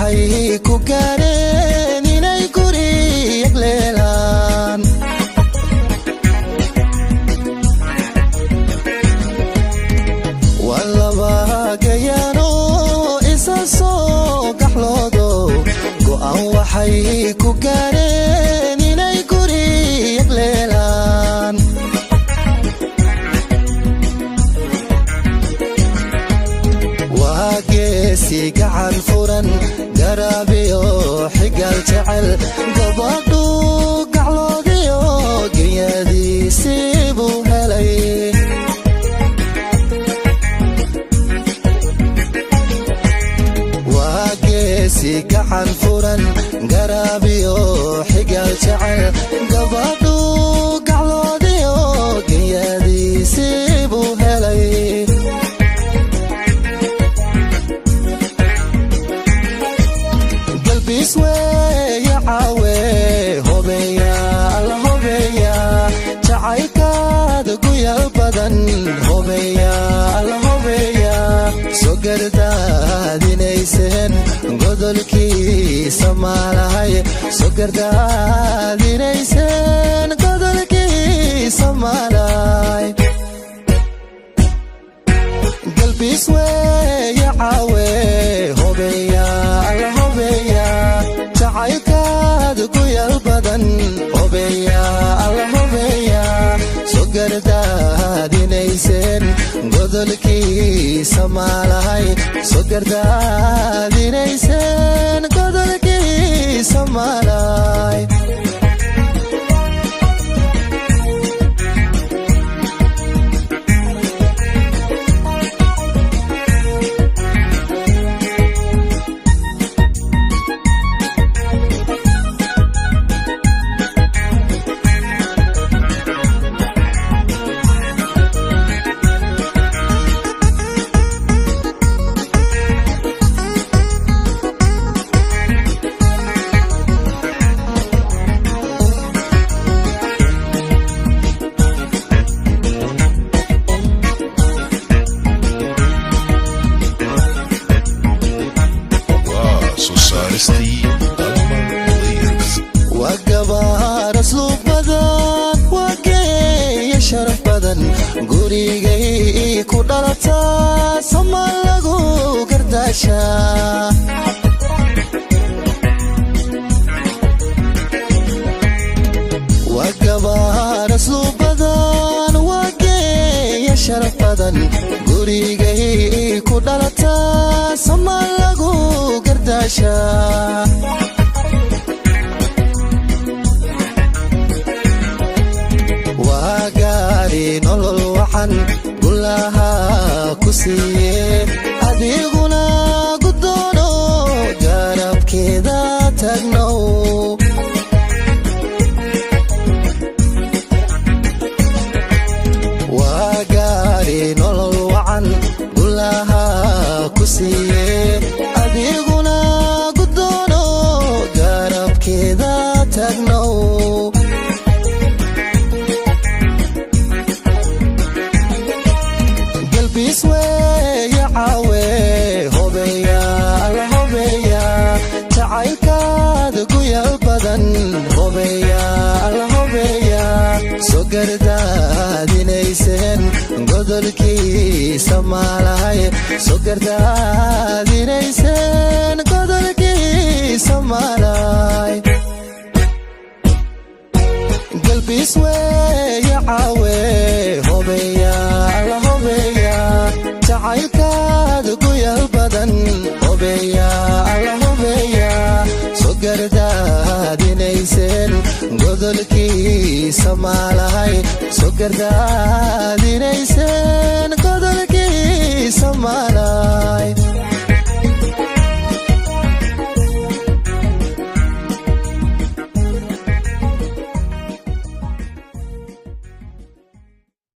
waxay ku gaareen inay guri yagleelaan walaba gayaano isa soo gaxloodo go'aan waxay ku gaareen inay guri yagleelaan waageesi gacan furan garaabiyo xigal jecel gabadhu gacloodiyo genyadiisii buu helay waageesi gacan furan garaabiyo xigal jecel gabadhu gacloodiyo genyadiisii buu helay isweeya caawe hobeya alla hobeya jacaylkaada guyal badan hobeya alla hobeya soo gardaadinayseen godolkiisa maalahay soo gardaadinayseen godolkiisa maalahay galbiisweeya caawe hobeya alla hobeya jacaylkaada guyal badan hobeya alla hobeya soo gardaadinayseen godolkiisa maalahay soo gardaadinayseen godolkiisa maalahay وقبار اسلوب بدن وقيا شرف بدن قريقي كودالتا سما لغو قرداشا وقبار اسلوب بدن وقيا شرف بدن قريقي كودالتا سما لغو قرداشا gaari nolol waxan gulaha ku siiyay adiguna gudoono garabkeeda tagno waa gaari nolol waxan gulaha ku siiyay adiguna gudoono garabkeeda tagno isweeya caawe hobeya alla hobeya jacaylkaada guyal badan hobeya alla hobeya soo gardaadinayseen godolkiisa maalahay soo gardaadinayseen godolkiisa maalahay galbiisweeya caawe hobeya alla hobeya jacaylkaada guyal badan hobeya alla hobeya soo gardaadinayseen godolkiisa maalahay soo gardaadinayseen godolkiisa maalahay